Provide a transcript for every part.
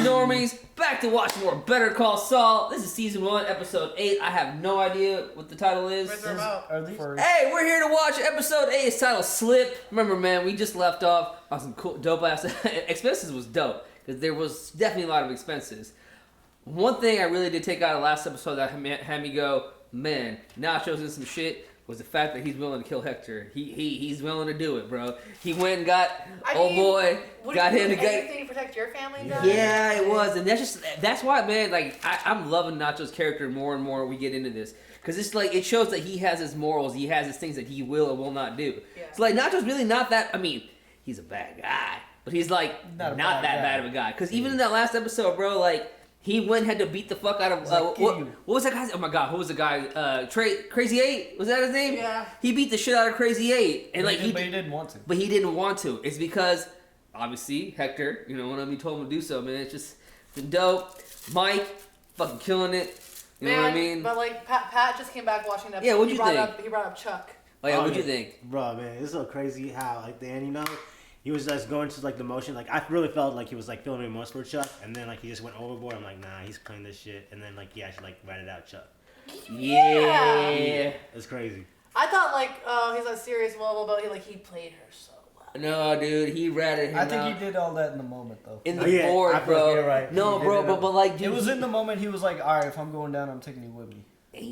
Normies? Back to watch more Better Call Saul. This is season 1, episode 8. I have no idea what the title is. Hey, we're here to watch episode 8. It's titled Slip. Remember, man, we just left off on some cool, dope ass expenses. Was dope because there was definitely a lot of expenses. One thing I really did take out of last episode that had me go, man, Nacho's in some shit. Was the fact that he's willing to kill Hector. He's willing to do it, bro. He went and got got him to get anything to protect your family. Yeah, it was, and that's why, man. Like I'm loving Nacho's character more and more. We get into this because it's like it shows that he has his morals. He has his things that he will or will not do. Yeah. So like Nacho's really not that. I mean, he's a bad guy, but he's like not that bad of a guy. Because even in that last episode, bro, like. He went and had to beat the fuck out of what was that guy's? Oh my god, who was the guy? Crazy 8 was that his name? Yeah. He beat the shit out of Crazy 8, and but he didn't want to. But he didn't want to. It's because obviously Hector, one of them told him to do so. Man, it's just been dope. Mike, fucking killing it. You know what I mean? But like Pat just came back watching that. Yeah, what'd you think? He brought up Chuck. Oh yeah, what'd you think? Bro, man, it's so crazy how like then he was just going to like the motion. Like I really felt like he was like feeling remorse for Chuck, and then like he just went overboard. I'm like, nah, he's playing this shit, and then like he actually like ratted out Chuck. Yeah, it's crazy. I thought like he's not serious, but he played her so well. No, dude, he ratted him out. I think he did all that in the moment though. In the board, bro. You're right. No, bro, but like, dude, it was in the moment. He was like, all right, if I'm going down, I'm taking you with me.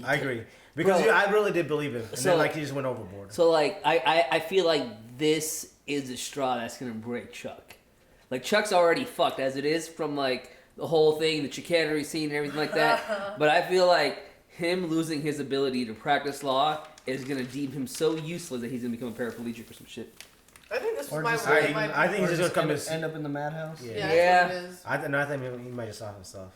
I agree because I really did believe him, and then like he just went overboard. So like I feel like this is a straw that's gonna break Chuck. Like Chuck's already fucked as it is from like the whole thing, the chicanery scene and everything like that. But I feel like him losing his ability to practice law is gonna deem him so useless that he's gonna become a paraplegic or some shit. I think this is I think he's just gonna end up in the madhouse. Yeah. I think he might just saw himself.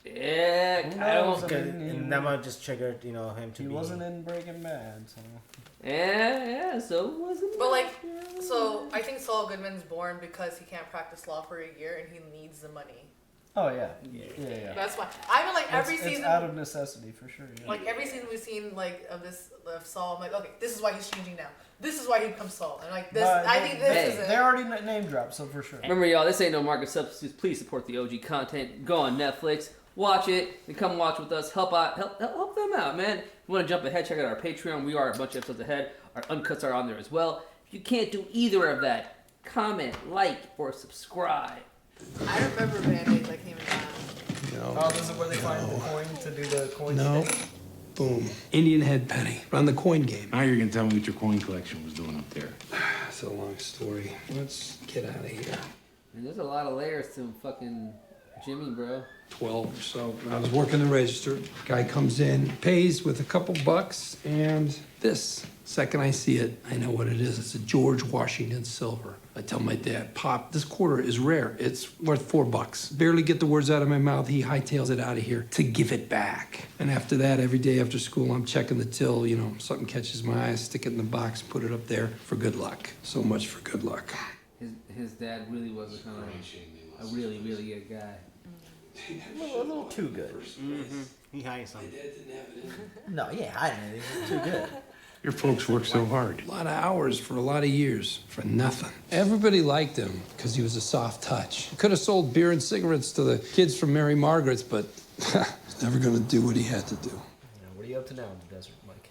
Yeah, I don't. And that might just trigger him to. He wasn't in Breaking Bad, so. Yeah. So it wasn't. But like, so I think Saul Goodman's born because he can't practice law for a year and he needs the money. Oh yeah. That's why. I mean, like every season. It's out of necessity for sure. Yeah. Like every season we've seen of Saul, I'm like, okay, this is why he's changing now. This is why he becomes Saul. And like this, I think this is it. They already name dropped, so for sure. Remember, y'all, this ain't no market substitutes. Please support the OG content. Go on Netflix, watch it, and come watch with us. Help them out, man. If you want to jump ahead, check out our Patreon. We are a bunch of episodes ahead. Our uncuts are on there as well. If you can't do either of that, comment, like, or subscribe. I remember Band-Aids that came in town. Oh, this is where they find the coin to do the coin thing? Boom. Indian head penny. Run the coin game. Now you're gonna tell me what your coin collection was doing up there. It's a long story. Let's get out of here. And there's a lot of layers to fucking Jimmy, bro. 12 or so. When I was working the register, guy comes in, pays with a couple bucks, and this. Second I see it, I know what it is. It's a George Washington silver. I tell my dad, Pop, this quarter is rare. It's worth $4. Barely get the words out of my mouth. He hightails it out of here to give it back. And after that, every day after school, I'm checking the till. Something catches my eye, stick it in the box, put it up there for good luck. So much for good luck. His dad really was a really, really good guy. A little too good. Mm-hmm. He hiding something. No, he ain't hiding anything. Too good. Your folks work so hard. A lot of hours for a lot of years for nothing. Everybody liked him because he was a soft touch. He could have sold beer and cigarettes to the kids from Mary Margaret's, but he's never going to do what he had to do. What are you up to now in the desert, Mike?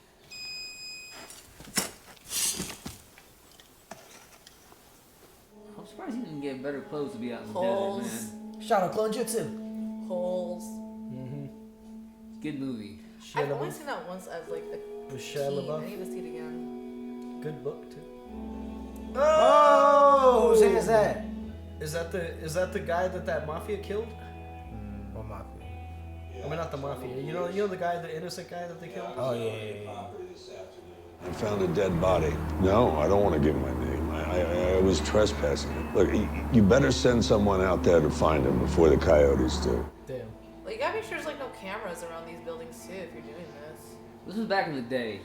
I'm surprised he didn't get better clothes to be out in the desert, man. Shadow Clone Jutsu. Holes. Good movie. I've only seen that once as like a teen. I need to see it again. Good book too. Oh, whose hand is that? Is that the guy that mafia killed? What mafia? I mean, not the mafia. You know the guy, the innocent guy that they killed. Oh yeah. I found a dead body. No, I don't want to give my name. I was trespassing. Look, you better send someone out there to find him before the coyotes do. Damn. Well, you gotta make sure there's like no cameras around these buildings too if you're doing this. This was back in the day.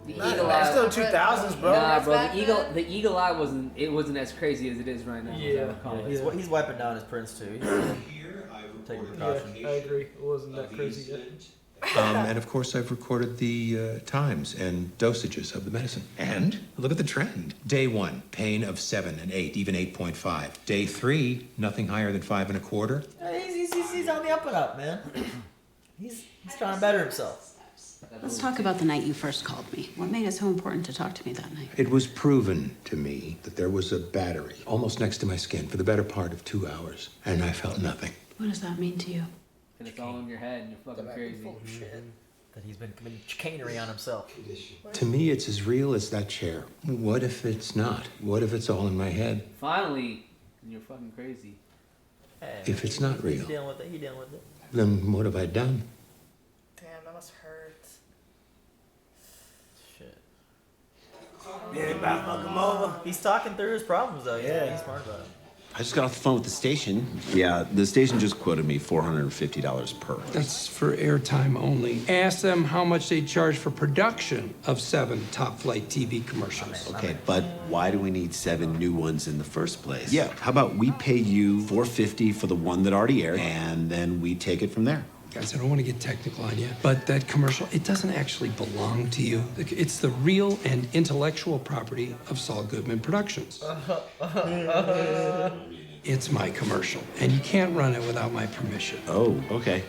The Nah, eagle it's eye. still 2000s, bro. Nah, bro. Back then? The eagle eye wasn't as crazy as it is right now. Yeah. He's wiping down his prints too. He's taking precautions. Yeah, I agree. It wasn't that crazy yet. And of course, I've recorded the times and dosages of the medicine. And look at the trend. Day 1, pain of 7 and 8, even 8.5. Day 3, nothing higher than 5 1/4. He's on the up and up, man. He's trying to better himself. Let's talk about the night you first called me. What made it so important to talk to me that night? It was proven to me that there was a battery almost next to my skin for the better part of 2 hours, and I felt nothing. What does that mean to you? And it's all in your head and you're fucking crazy. Shit. That he's been committing chicanery on himself. To me, it's as real as that chair. What if it's not? What if it's all in my head? Finally, you're fucking crazy. Hey, If it's not real, He's dealing with it. He's dealing with it. then what have I done? Damn, that must hurt. Shit. Yeah, they about to fuck him over. He's talking through his problems, though. Yeah, he's smart about it. I just got off the phone with the station. Yeah, the station just quoted me $450 per. That's for airtime only. Ask them how much they charge for production of 7 top-flight TV commercials. Okay, but why do we need 7 new ones in the first place? Yeah, how about we pay you $450 for the one that already aired, and then we take it from there? Guys, I don't want to get technical on you, but that commercial, it doesn't actually belong to you. It's the real and intellectual property of Saul Goodman Productions. It's my commercial, and you can't run it without my permission. Oh, okay.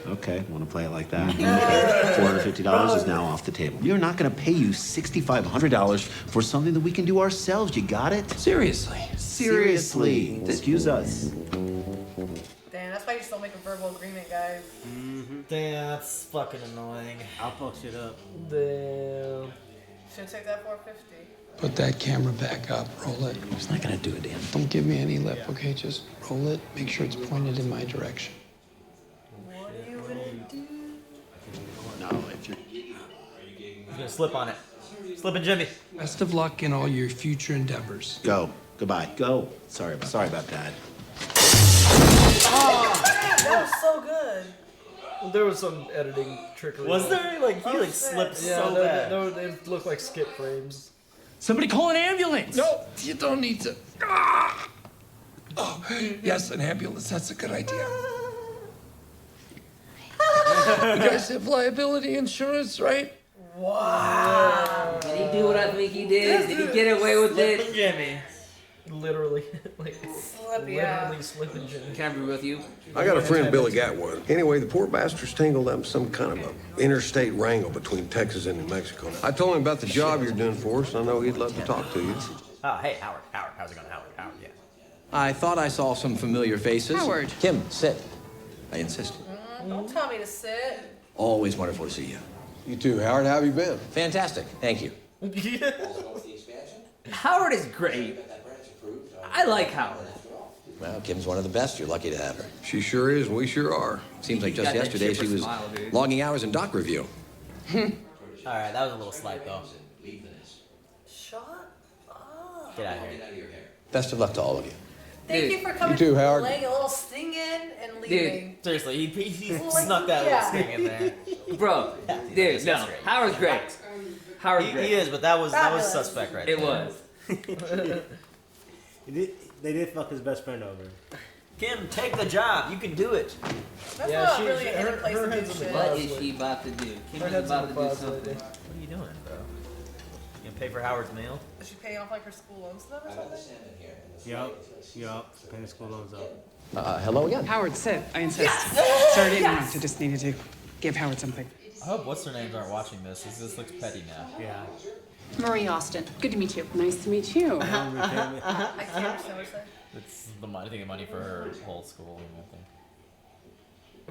Want to play it like that? $450 is now off the table. You're not going to pay you $6,500 for something that we can do ourselves. You got it? Seriously. Seriously. Excuse us. Damn, that's why you still make a verbal agreement, guys. Damn, that's fucking annoying. I'll fuck shit up. Damn. Should take that 450. Put that camera back up. Roll it. It's not going to do it, Dan. Don't give me any lip, okay? Just roll it. Make sure it's pointed in my direction. What are you gonna do? No, if you're... He's gonna slip on it. Slipping Jimmy. Best of luck in all your future endeavors. Go. Goodbye. Go. Sorry about that. That was so good. There was some editing trickery. Was there? Like, he slipped so bad. No, they look like skip frames. Somebody call an ambulance! No, you don't need to. Ah! Oh, yes, an ambulance. That's a good idea. You guys have liability insurance, right? Wow. Did he do what I think he did? Did he get away with it? Slipping Jimmy. Literally, like Slippy, yeah. literally slipping Jimmy. Can I be with you? I got a friend, Billy got one. Anyway, the poor bastard's tangled up in some kind of a interstate wrangle between Texas and New Mexico. I told him about the job you're doing for us, and I know he'd love to talk to you. Oh, hey, Howard. How's it going, Howard? Yeah. I thought I saw some familiar faces. Howard. Kim, sit. I insist. Don't tell me to sit. Always wonderful to see you. You too, Howard. How have you been? Fantastic. Thank you. Howard is great. I like Howard. Well, Kim's one of the best. You're lucky to have her. She sure is, and we sure are. Seems like just Got that yesterday she chipper was smile, dude. logging hours in doc review. All right, that was a little slight, though. Shut up. Get out of here. Best of luck to all of you. Thank you for coming. You too, Howard. Laying a little sting in and leaving. Seriously, he snuck that little sting in there. Bro, dude, no. Howard's great. Howard's great. He is, but that was suspect right there. It was. They did fuck his best friend over. Kim, take the job. You can do it. That's not really in a place to do shit. What is she about to do? Kim is about to do something. What are you doing, bro? You gonna pay for Howard's meal? Does she pay off like her school loans stuff or something? Yup. Paying the school loans up. Hello again. Howard, sit. I insist. Sorry to interrupt. I just needed to give Howard something. I hope what's-her-names aren't watching this, because this looks petty now. Yeah. Marie Austin. Good to meet you. Nice to meet you. I can't understand what you're It's I think the money for her whole school and everything.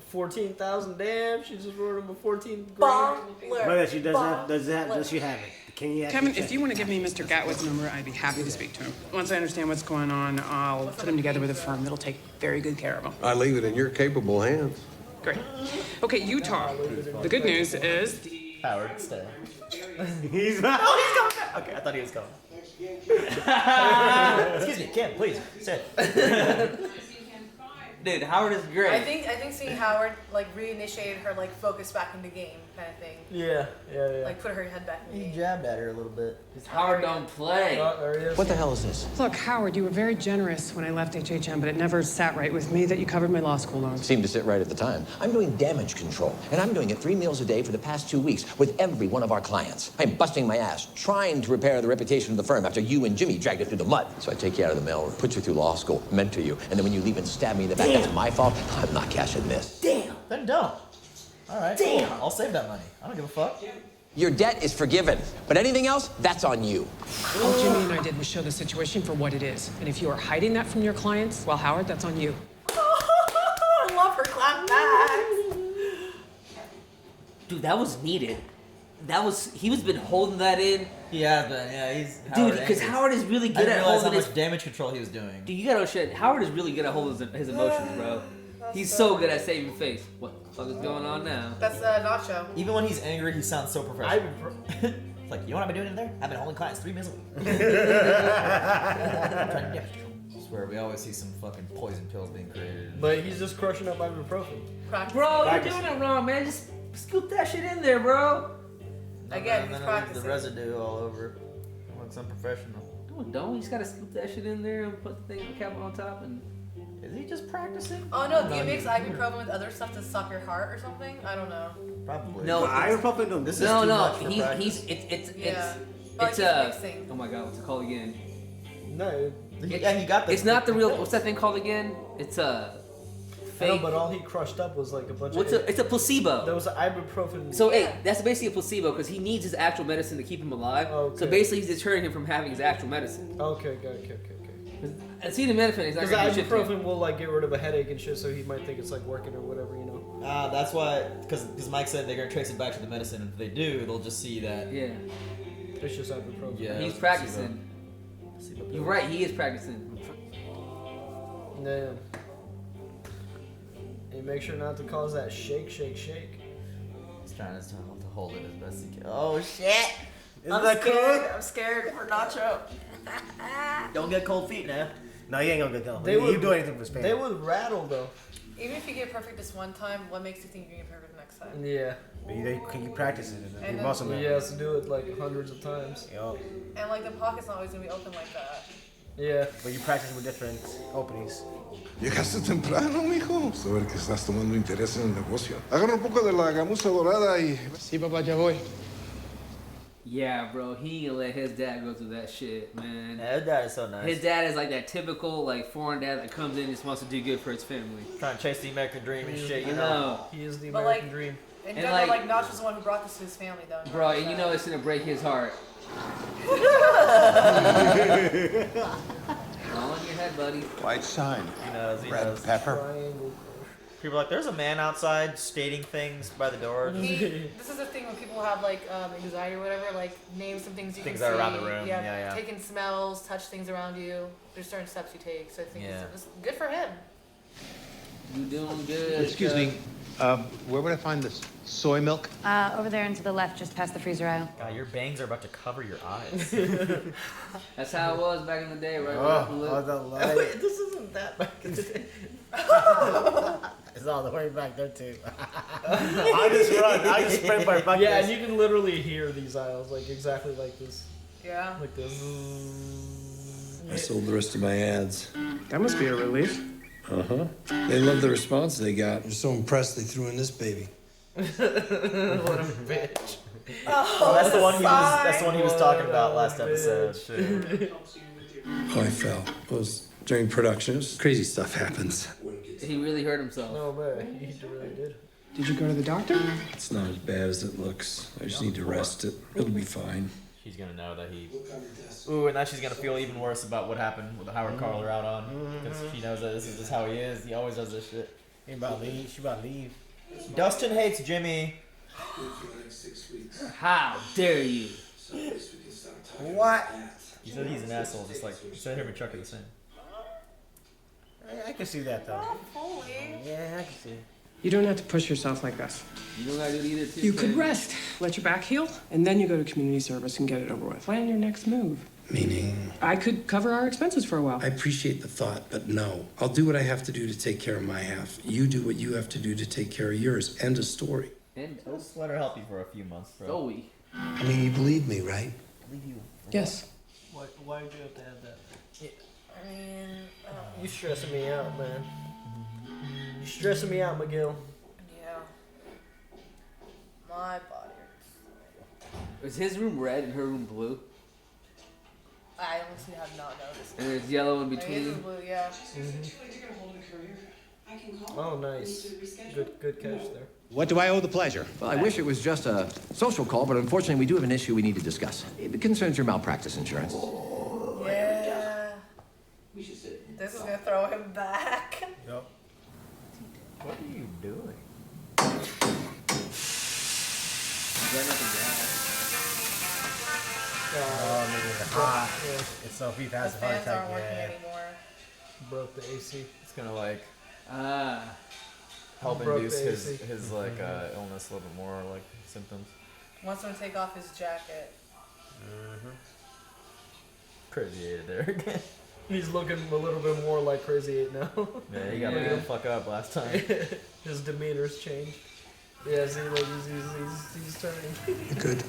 14,000. Damn, she just wrote him a 14 Bomb. grand. But she does she have it? Can you Kevin, if you want to give me Mr. Gatwood's number, I'd be happy to speak to him. Once I understand what's going on, I'll put him together with a firm that'll take very good care of him. I leave it in your capable hands. Great. Okay, Utah. The good news is Howard, stay. He's coming back. Okay, I thought he was coming. Excuse me, Kim, please, sit. Dude, Howard is great. I think seeing Howard like reinitiated her like focus back in the game kind of thing. Yeah. Like put her head back in the game. He jabbed at her a little bit. Howard don't play. What the hell is this? Look, Howard, you were very generous when I left HHM, but it never sat right with me that you covered my law school loans. Seemed to sit right at the time. I'm doing damage control, and I'm doing it 3 meals a day for the past 2 weeks with every one of our clients. I'm busting my ass, trying to repair the reputation of the firm after you and Jimmy dragged it through the mud. So I take you out of the mail, put you through law school, mentor you, and then when you leave and stab me in the back, that's my fault. I'm not cashing this. Damn. Then don't. All right. Damn. Cool. I'll save that money. I don't give a fuck. Your debt is forgiven, but anything else, that's on you. All Jimmy and I did was show the situation for what it is. And if you are hiding that from your clients, well, Howard, that's on you. I love her clap back. Dude, that was needed. He was been holding that in. Yeah, but yeah, he's dude, because Howard is really good at holding how much damage control he was doing. Dude, you gotta shit. Howard is really good at holding his emotions, bro. He's so good at saving face. What the fuck is going on now? That's Nacho. Even when he's angry, he sounds so professional. It's like, you know what I've been doing in there? I've been holding clients 3 meals a week. I swear, we always see some fucking poison pills being created. But he's just crushing up ibuprofen. Bro, you're doing it wrong, man. Just scoop that shit in there, bro. Again, he's then practicing. the residue all over. Looks unprofessional. Don't. You just gotta scoop that shit in there and put the thing cap on top and. Is he just practicing? Oh no, do you mix ibuprofen with other stuff to suck your heart or something? I don't know. Probably. No, ibuprofen. No, this is too much for It's mixing. oh my god, what's it called again? No, he got the. It's not the real. What's that thing called again? It's No, but all he crushed up was like a bunch of. It's a placebo. There was an ibuprofen. So hey, that's basically a placebo because he needs his actual medicine to keep him alive. Okay. So basically, he's deterring him from having his actual medicine. Okay. Acetaminophen is not Because gonna do shit to him. ibuprofen will like get rid of a headache and shit, so he might think it's like working or whatever, you know. That's why, because Mike said they're gonna trace it back to the medicine, and if they do, they'll just see that. Yeah. It's just ibuprofen. Yeah, He's practicing. You're right. He is practicing. Damn. And make sure not to cause that shake. He's trying to hold it as best he can. Oh shit! I'm scared. I'm scared for Nacho. Don't get cold feet now. No, you ain't gonna get cold. They You would do anything for Spain. They would rattle though. Even if you get perfect this one time, what makes you think you get perfect next time? Yeah. But you keep practicing it. And You muscle He memory. has to do it like hundreds of times. Yo. And like the pocket's not always gonna be open like that. Yeah. But you practice with different openings. Llegaste temprano, mijo. A ver que estás tomando interés en el negocio. Agarra un poco de la gamuza dorada y... Sí, papá, ya voy. Yeah, bro, he ain't gonna let his dad go through that shit, man. Yeah, his dad is so nice. His dad is like that typical like foreign dad that comes in and just wants to do good for his family. Trying to chase the American dream and shit, you I know. know. He is the But American like, dream. And And like, like- Nacho's the one who brought this to his family, though. Bro, and you know it's gonna break his heart. All in your head, buddy. White sign. He knows. Red pepper. People are like, there's a man outside stating things by the door. This is the thing when people have like anxiety or whatever, like name some things you Things can that are see. around the room. Yeah. Taking smells, touch things around you. There's certain steps you take. So I think Yeah. it's good for him. You doing good. Excuse me. Where would I find this soy milk? Over there and to the left, just past the freezer aisle. God, your bangs are about to cover your eyes. That's how it was back in the day, right? Wait, this isn't that back in the day. It's all the way back there too. I just run. I just sprint by buckets. Yeah, and you can literally hear these aisles like exactly like this. Yeah. Like this. I sold the rest of my ads. That must be a relief. Uh-huh. They love the response they got. They're so impressed they threw in this baby. What a bitch. Oh, that's the one he was. That's the one he was talking about last episode. Shit. Oh, I fell. It was during production. It was crazy stuff happens. He really hurt himself. No, man, he really did. Did you go to the doctor? It's not as bad as it looks. I just need to rest it. It'll be fine. She's gonna know that he. Ooh, and now she's gonna feel even worse about what happened with the Howard Carler out on. Because she knows that this is just how he is. He always does this shit. He about to leave. She about to leave. Dustin hates Jimmy. How dare you? What? He said he's an asshole, just like said him and Chuck are the same. I can see that though. Yeah, I can see. You don't have to push yourself like this. You don't gotta do it either, too. You could rest, let your back heal, and then you go to community service and get it over with. Plan your next move. Meaning? I could cover our expenses for a while. I appreciate the thought, but no. I'll do what I have to do to take care of my half. You do what you have to do to take care of yours. End of story. Just let her help you for a few months, bro. Zoe. I mean, you believe me, right? Believe you. Yes. Why did you have to add that? I mean, You stressing me out, man. You stressing me out, McGill. yeah. My body hurts. Is his room red and her room blue? I honestly have not noticed. And there's yellow in His between? is blue, yeah. Oh, nice. Good catch there. What do I owe the pleasure? Well, I wish it was just a social call, but unfortunately we do have an issue we need to discuss. It concerns your malpractice insurance. Yeah. This is gonna throw him back. Yep. What are you doing? It's so if he has a heart Fans attack, aren't working anymore. Broke the AC. It's gonna like help Broke induce the his AC. like illness a little bit more, like symptoms. Wants him to take off his jacket. Crazy 8 there again. He's looking a little bit more like Crazy 8 now. Yeah, he got look at him fuck up last time. His demeanor's changed. Yeah, see, like he's turning. Good.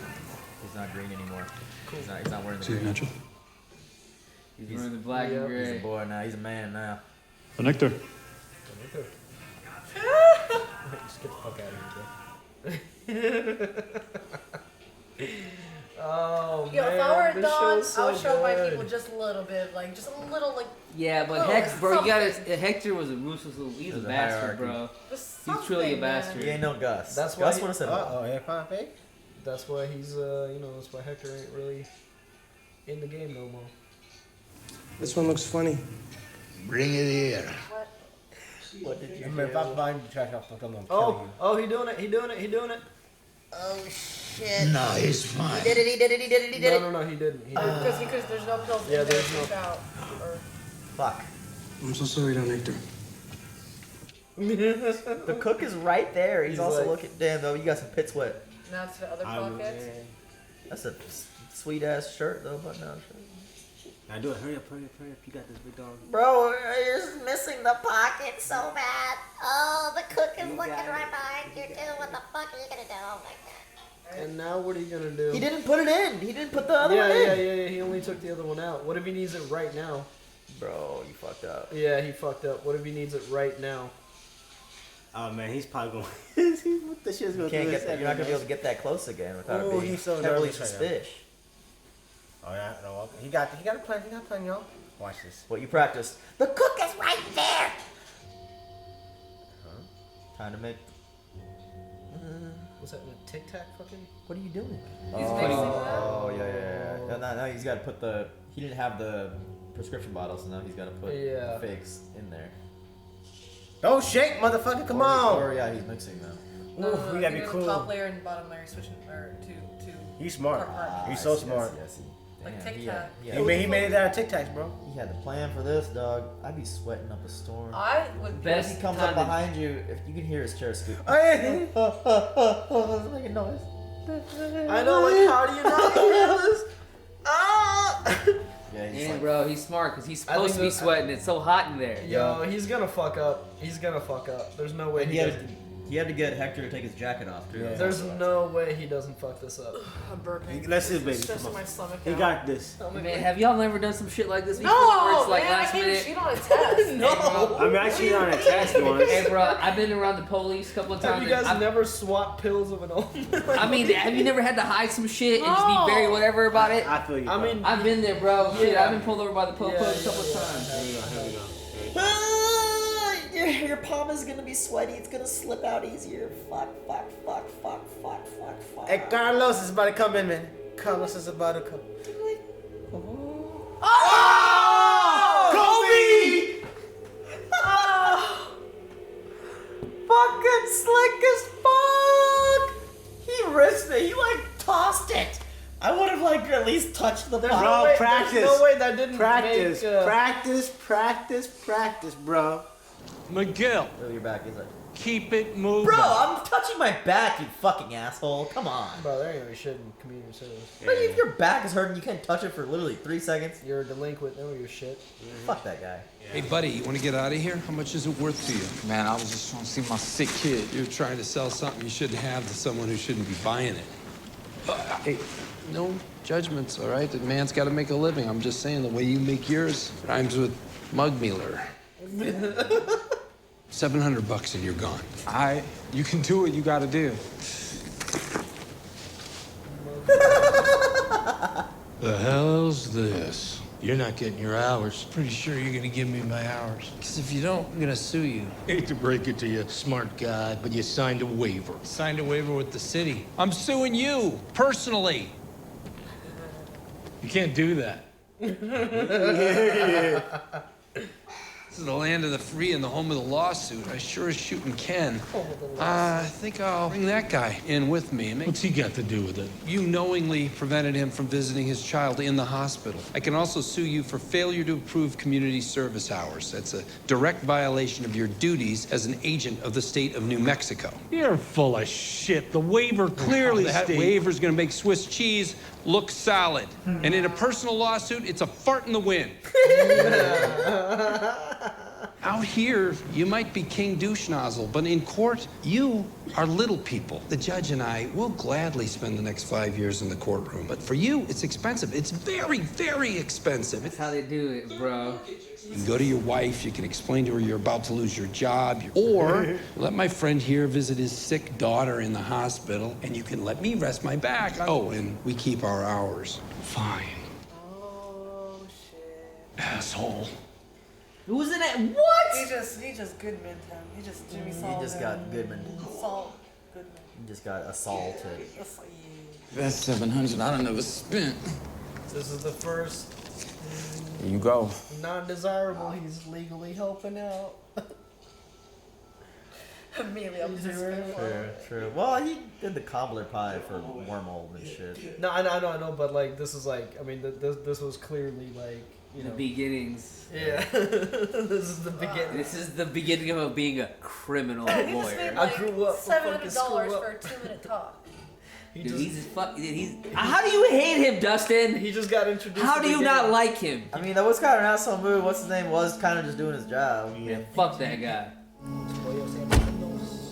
He's not green anymore. Cool. He's not wearing the See you, green. Mitchell. He's wearing the black and gray. He's a boy now. He's a man now. The nectar. Just get the fuck out of here, bro. Oh, Yo, man, if I were a this dog, show's so I would show my good. people just a little bit, like just a little, like. Yeah, but oh, Hector, bro, you gotta. something. Hector was a ruthless little. He's a There's a bastard, hierarchy. bro. Just He's truly a something, man. bastard. He ain't no Gus. That's why Gus he- would have said. aircon fake? That's why he's, that's why Hector ain't really in the game no more. This one looks funny. Bring it here. What did you Remember, if I find the trash off, I'm gonna kill Oh, you. oh, he doing it, he doing it, he doing it. Oh shit. No, it's fine. He did it, he did it, he did it, he did it. No, he didn't. He didn't. Because there's no pills Yeah, in there there's to no- take out. Or... Fuck. I'm so sorry, Don Hector. The cook is right there. He's also like- looking. Damn, though, you got some pit sweat. Now to the other pockets. That's a sweet ass shirt, though, button down shirt. Now do it. Hurry up. You got this big dog. Bro, you're just missing the pocket so bad. Oh, the cook is looking right behind you too. What the fuck are you gonna do? Oh my god. And now what are you gonna do? He didn't put it in. He didn't put the other one in. Yeah. He only took the other one out. What if he needs it right now? Bro, you fucked up. Yeah, he fucked up. What if he needs it right now? Oh man, he's probably going. What the shit's You going can't through get his that. head You're not right gonna be now. able to get that close again without Ooh, it being he's so heavily nervous right now. suspicious. Oh yeah, no, he got a plan. He got a plan, y'all. Watch this. What you practiced? The cook is right there. Time to make. Was that a Tic Tac fucking? What are you doing? He's mixing that? Oh yeah. Now he's got to put the. He didn't have the prescription bottle, so now he's got to put Yeah. fakes in there. Don't shake, motherfucker! Come on. Or yeah, he's mixing now. Ooh, we gotta be Top cool. layer and bottom layer switching or two. He's smart. part. He's so smart. Yes. Like Damn, Tic he Tac. had- He made it out of Tic Tacs, bro. He had the plan for this, dog. I'd be sweating up a storm. I would If he comes up behind you, if you can hear his chair scoop. Hey. It's making noise. I know, like, how do you not hear this? Yeah, he's Yeah, like, bro, he's smart because he's I supposed think to be sweating. It's so hot in there. Yo, he's gonna fuck up. There's no way and he doesn't. he had to get Hector to take his jacket off too. Yeah. There's no way he doesn't fuck this up. I'm burping. Let's see, baby. It's stressing Come on. my stomach He out. got this. Man, have y'all never done some shit like this before? No, where it's like man, I last can't minute? cheat on a test. No. I mean, I cheated on a test once. Hey, bro, I've been around the police a couple of times. Have you guys and never swapped pills of an old? I mean, have you never had to hide some shit and just be very whatever about it? I feel you. I bro. mean, I've been there, bro. Shit, Yeah. I've been pulled over by the po-po Yeah, a couple of times. Here we go. Your palm is gonna be sweaty. It's gonna slip out easier. Fuck. Hey, Carlos is about to come in, man. Carlos is about to come. Kobe! Fucking slick as fuck! He risked it. He like tossed it. I would have like at least touched the ball. Bro, practice. There's no way that didn't Practice, make, practice, bro. McGill. Your back. He's like, keep it moving. bro, I'm touching my back, you fucking asshole. Come on. Bro, there ain't gonna be shit in community service. But if your back is hurting, you can't touch it for literally 3 seconds. You're a delinquent. Know your shit. Fuck that guy. Hey, buddy, you want to get out of here? How much is it worth to you? Man, I was just trying to see my sick kid. You're trying to sell something you shouldn't have to someone who shouldn't be buying it. Hey, no judgments, all right? The man's got to make a living. I'm just saying the way you make yours rhymes with mug mealer. $700 and you're gone. All right, you can do what you gotta do. The hell's this? You're not getting your hours. Pretty sure you're gonna give me my hours. Because if you don't, I'm gonna sue you. Hate to break it to you, smart guy, but you signed a waiver. Signed a waiver with the city. I'm suing you, personally. You can't do that. This is the land of the free and the home of the lawsuit. I sure as shooting can. I think I'll bring that guy in with me. What's he got to do with it? You knowingly prevented him from visiting his child in the hospital. I can also sue you for failure to approve community service hours. That's a direct violation of your duties as an agent of the state of New Mexico. You're full of shit. The waiver clearly That states... waiver's gonna make Swiss cheese look solid. And in a personal lawsuit, it's a fart in the wind. Out here, you might be King Douche Nozzle, but in court, you are little people. The judge and I will gladly spend the next 5 years in the courtroom, but for you, it's expensive. It's very, very expensive. That's how they do it, bro. You can go to your wife, you can explain to her you're about to lose your job, or let my friend here visit his sick daughter in the hospital, and you can let me rest my back. Oh, and we keep our hours. Fine. Oh, shit. Asshole. Who was in it? What? He just Goodman him. He just Jimmy Saul. He just got Goodman. Saul Goodman. He just got assaulted. That's 700 I don't never spent. This is the first Here you go. non-desirable he's legally helping out. Immediately up to True. Well, he did the cobbler pie for wormhole and shit. No, I know, but like this is like, I mean, this was clearly like, you know, the beginnings. Yeah, this is the beginning. This is the beginning of being a criminal He just lawyer. made like I grew up $700 for a 2-minute talk. Dude, he's how do you hate him, Dustin? He just got introduced. How do you not like him? I mean, that was kind of an asshole move. What's his name was kind of just doing his job. Yeah, fuck that guy.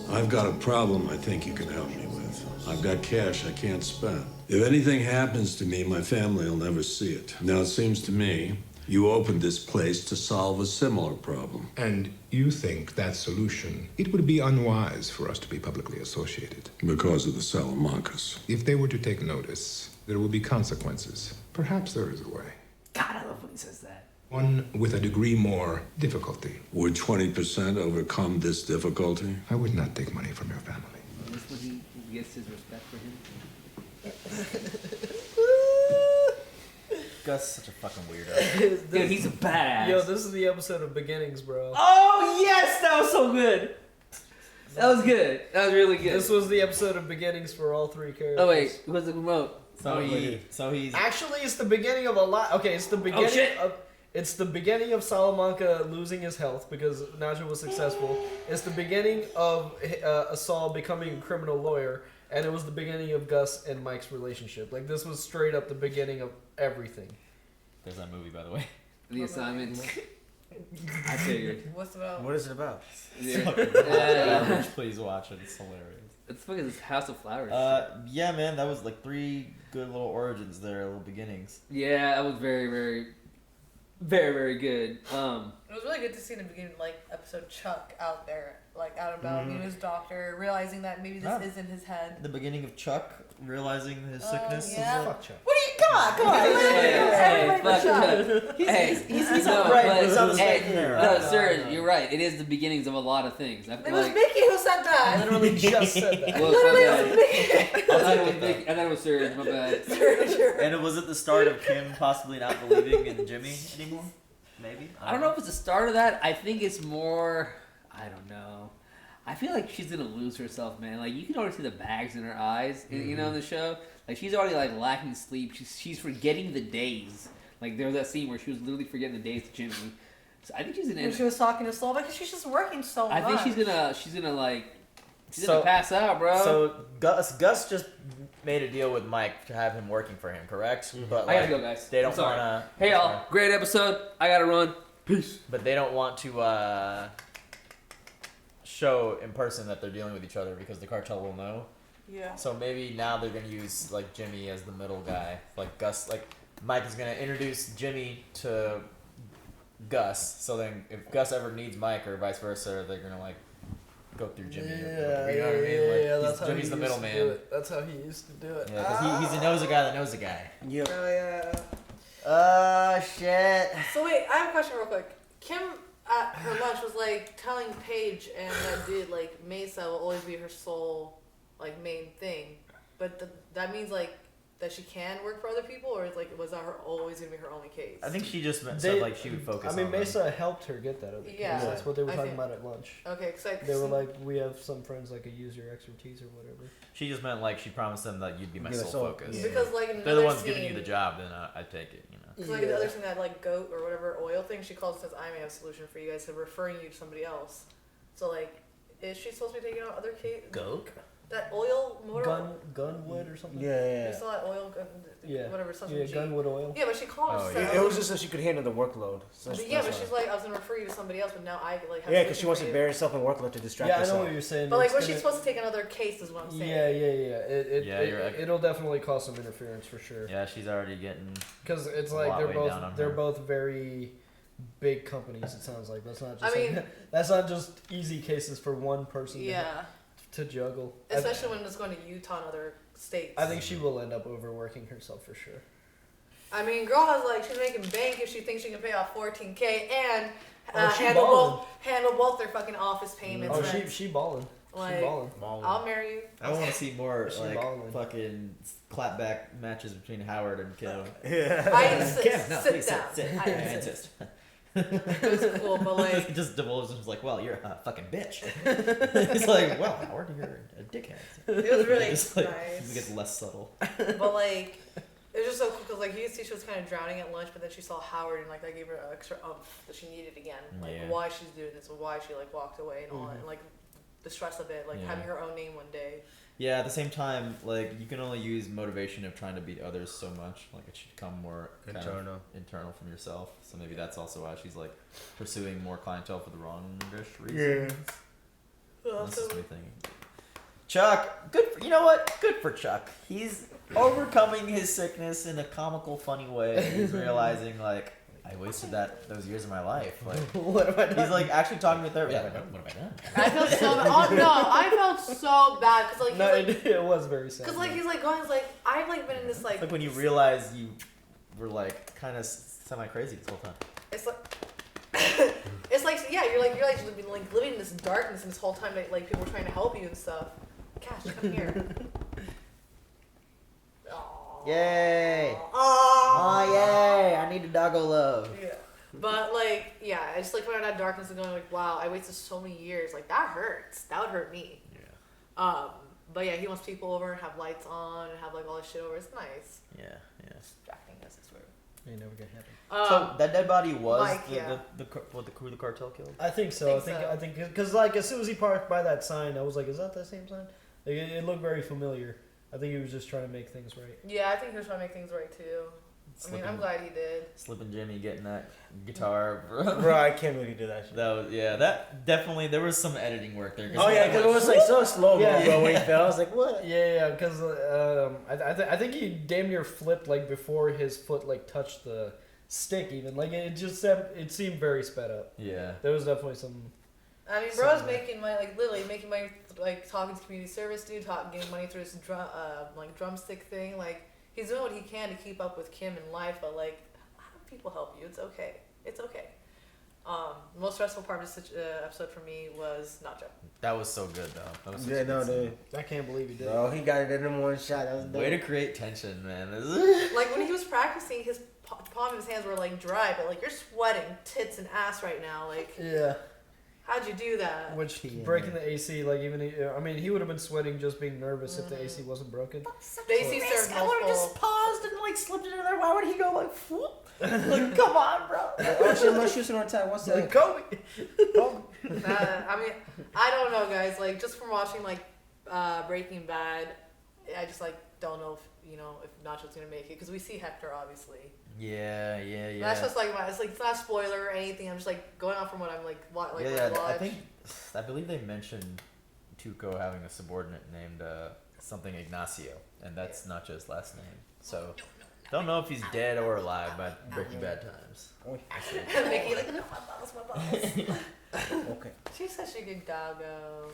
I've got a problem I think you can help me with. I've got cash I can't spend. If anything happens to me, my family will never see it. Now, it seems to me you opened this place to solve a similar problem. And you think that solution, it would be unwise for us to be publicly associated. Because of the Salamancas. If they were to take notice, there will be consequences. Perhaps there is a way. God, I love when he says that. One with a degree more difficulty. Would 20% overcome this difficulty? I would not take money from your family. Is this when he gets his respect for him? Gus is such a fucking weirdo. Dude, he's a badass. Yo, this is the episode of Beginnings, bro. Oh yes, that was so good. That was good. That was really good. This was the episode of Beginnings for all three characters. Oh wait, what's the remote? So he's actually it's the beginning of a lot. Okay, it's the beginning shit. of. It's the beginning of Salamanca losing his health because Nacho was successful. It's the beginning of Saul becoming a criminal lawyer, and it was the beginning of Gus and Mike's relationship. Like this was straight up the beginning of everything. There's that movie, by the way. The Assignment. I figured. What's about? What is it about? Yeah. Please watch it. It's hilarious. It's fucking this House of Flowers. Yeah, man, that was like 3 good little origins there, little beginnings. Yeah, that was very, very, very, very good. It was really good to see in the beginning, like episode Chuck out there, like out and about, meeting his doctor, realizing that maybe this is in his head. The beginning of Chuck realizing his sickness. Yeah. Fuck Chuck. What do you? Come on! Hey, fuck Chuck. He's no, right. but- He's on the hey, second there. no, sir, you're right. It is the beginnings of a lot of things. I It feel was like. Mickey who said that. Literally just said that. Well, Literally, my it was bad. Mickey. I thought it was Nick. I thought it was Serge. My bad. And it was at the start of Kim possibly not believing in Jimmy anymore. Maybe. I don't know if it's the start of that. I think it's more. I don't know. I feel like she's gonna lose herself, man. Like you can already see the bags in her eyes, you know, in the show. Like she's already like lacking sleep. She's forgetting the days. Like there was that scene where she was literally forgetting the days to Jimmy. So I think she's And she was talking to Saul because she's just working so much. I think she's gonna pass out, bro. So Gus just made a deal with Mike to have him working for him, correct? But I gotta go, guys. They don't I'm sorry. wanna. Hey y'all, great episode. I gotta run. Peace. But they don't want to show in person that they're dealing with each other because the cartel will know. Yeah. So maybe now they're gonna use like Jimmy as the middle guy. Like Gus, like Mike is gonna introduce Jimmy to Gus. So then if Gus ever needs Mike or vice versa, they're gonna like go through Jimmy. You know what I mean? Like, that's how Jimmy's the middleman. That's how he used to do it. Yeah, because he knows a guy that knows a guy. Yep. Oh yeah. Shit. So wait, I have a question real quick. Kim at her lunch was like telling Paige and that dude like Mesa will always be her sole like main thing, but that means like that she can work for other people, or is like was that her always gonna be her only case? I think she just said like she would focus. I mean, on Mesa helped her get that other case. Yeah. That's what they were I talking think- about at lunch. Okay, cause They were like, we have some friends that could use your expertise or whatever. She just meant like she promised them that you'd be my Yeah, sole so- focus. yeah. Because, like, in they're the another ones giving you scene- the job, then I take it. You know. Cause like the other thing, that like goat or whatever oil thing, she calls it says I may have a solution for you guys, so referring you to somebody else. So like, is she supposed to be taking on other case? Goat? That oil motor. Gunwood or something. You saw that oil gun. Yeah. Whatever. Something. Yeah, gunwood oil. Yeah, but she called. Oh, She said, It was just so she could handle the workload. So But yeah, but she's like, I was gonna refer you to somebody else, but now I like. Have Yeah, a because she solution wants for to you. bury herself in workload to distract Yeah, I herself. know what you're saying. But like, It's was she gonna- supposed to take another case? Is what I'm saying. Yeah. You're right. It'll definitely cause some interference for sure. Yeah, she's already getting. Because it's a like lot they're weighed down on they're her. both very big companies. It sounds like that's not just. I mean- that's not just easy cases for one person. Yeah. To juggle. Especially when it's going to Utah and other states. I think she will end up overworking herself for sure. I mean, girl has like she's making bank if she thinks she can pay off $14K and she handle both their fucking office payments. Oh, rent. she balling. Like, She balling. I'll marry you. I want to see more She like balling. fucking clapback matches between Howard and Kim. I insist. Kim, no, Sit please down. sit. I I insist. insist. It was cool, but like, He just divulges and was like, "Well, you're a fucking bitch." It's like, "Well, Howard, you're a dickhead." It was really Just, like, nice. It gets less subtle. but like, it was just so cool because like you could see she was kind of drowning at lunch, but then she saw Howard and like that gave her an extra umph that she needed again. Like Yeah. why she's doing this and why she like walked away and all that, and like the stress of it, like Yeah. having her own name one day. Yeah, at the same time, like you can only use motivation of trying to beat others so much. Like it should come more kind of internal from yourself. So maybe that's also why she's like pursuing more clientele for the wrongish reasons. That's just me thinking. Chuck, good. You know what? Good for Chuck. He's overcoming his sickness in a comical, funny way. He's realizing like I wasted those years of my life. Like what have I done? He's like actually talking to therapy. Yeah, what have I done? I felt so bad. Oh no, I felt so bad because like, No, he's, like it was very sad. because like he's like going, he's like I've like been in this like. It's like when you realize you were like kind of semi crazy this whole time. It's like. It's like yeah, you're like living in this darkness and this whole time that like people were trying to help you and stuff. Cash, come here. Yay! Oh, yay! I need a doggo love. Yeah. But like, yeah, I just like went out of that darkness and going like, wow, I wasted so many years. Like that hurts. That would hurt me. Yeah. But yeah, he wants people over and have lights on and have like all this shit over. It's nice. Yeah, yeah. Distracting us, I swear. Ain't never gonna happen. So that dead body was Mike, the crew the cartel killed. I think so. I think because like as soon as he parked by that sign, I was like, is that the same sign? Like, it looked very familiar. I think he was just trying to make things right. Yeah, I think he was trying to make things right too. I mean, I'm glad he did. Slipping Jimmy getting that guitar, Bro, I can't believe he did that shit. That was that definitely there was some editing work there. Oh yeah, because it was like so slow, bro. When he fell, I was like, what? Yeah, because I think he damn near flipped like before his foot like touched the stick even. Like it just it seemed very sped up. Yeah. There was definitely some. I mean, bro's making money, like literally making money, like talking to community service dude, getting money through this drumstick thing. Like he's doing what he can to keep up with Kim in life, but like, how do people help you? It's okay. It's okay. The most stressful part of this episode for me was Nacho. That was so good though. That was Yeah, no, dude. I can't believe he did. Bro, he got it in one shot. That was dope. Way to create tension, man. Like when he was practicing, his palm of his hands were like dry, but like you're sweating tits and ass right now. Like yeah. How'd you do that? Which breaking the AC, like even he would have been sweating just being nervous if the AC wasn't broken. The AC served I would have just paused and like slipped it in there. Why would he go like, whoop? Like, come on, bro. Oh shit, my shoes are untied. What's that? Like, Kobe. I mean, I don't know, guys. Like, just from watching like Breaking Bad, I just like don't know if Nacho's gonna make it because we see Hector obviously. Yeah. That's just like it's not a spoiler or anything. I'm just like going off from what I'm like I believe they mentioned Tuco having a subordinate named something Ignacio, and that's not just last name. So don't know if he's dead or alive by Breaking Bad times. Mickey like, no, my boss. Okay. She's such a good doggo.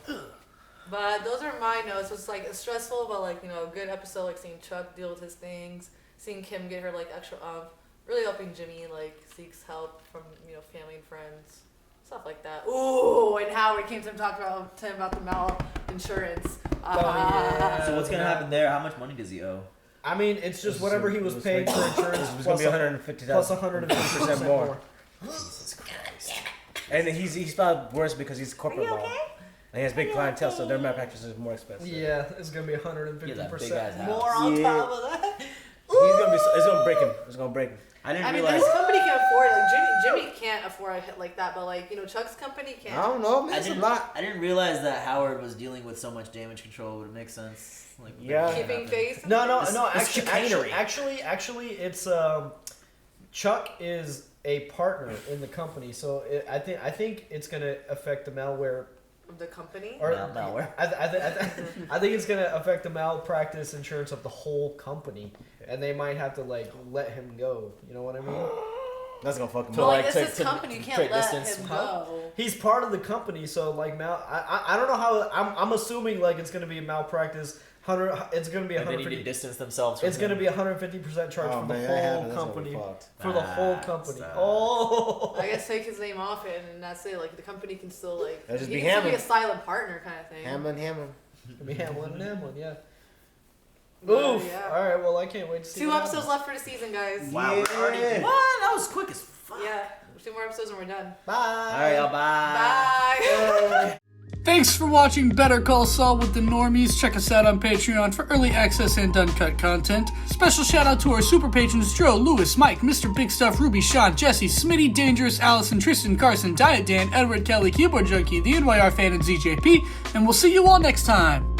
But those are my notes. It's like it's stressful, but like a good episode. Like seeing Chuck deal with his things, seeing Kim get her like extra really helping Jimmy like seeks help from family and friends, stuff like that. Ooh, and Howard came to him talk to him about the malinsurance. Yeah. So what's gonna happen there? How much money does he owe? I mean, it's just whatever he was paid for insurance. It's gonna be $150,000 plus 150% more. Jesus Christ! And he's probably worse because he's corporate law. And he has big clientele, so their malpractice is more expensive. Yeah, it's gonna be 150% more on top of that. It's gonna break him. It's gonna break him. I mean, this company can afford it. Like Jimmy can't afford a hit like that, but like Chuck's company can. I don't know, man. It's a lot. I didn't realize that Howard was dealing with so much damage control. Would it make sense? Like keeping face. No. Actually, it's Chuck is a partner in the company, so I think it's gonna affect the malware. The company? Or malware. I think it's gonna affect the malpractice insurance of the whole company, and they might have to like let him go. You know what I mean? That's gonna fuck him up. It's his company. You can't let him go. He's part of the company, so like I don't know how. I'm assuming like it's gonna be a malpractice. It's gonna be 150. They need to distance themselves from It's gonna be 150% charge for the whole company. For the whole company. Oh. I guess take his name off it, and that's it. Like the company can still like he just can be still be a silent partner kind of thing. Hamlin. It'll be Hamlin, yeah. Oof. Yeah. All right. Well, I can't wait to see. 2 episodes left for the season, guys. Wow. Yeah. What? That was quick as fuck. Yeah. 2 more episodes and we're done. Bye. All right, y'all. Bye. Thanks for watching Better Call Saul with the Normies. Check us out on Patreon for early access and uncut content. Special shout out to our super patrons Joe, Lewis, Mike, Mr. Big Stuff, Ruby, Sean, Jesse, Smitty, Dangerous, Allison, Tristan, Carson, Diet Dan, Edward, Kelly, Keyboard Junkie, the NYR Fan, and ZJP. And we'll see you all next time.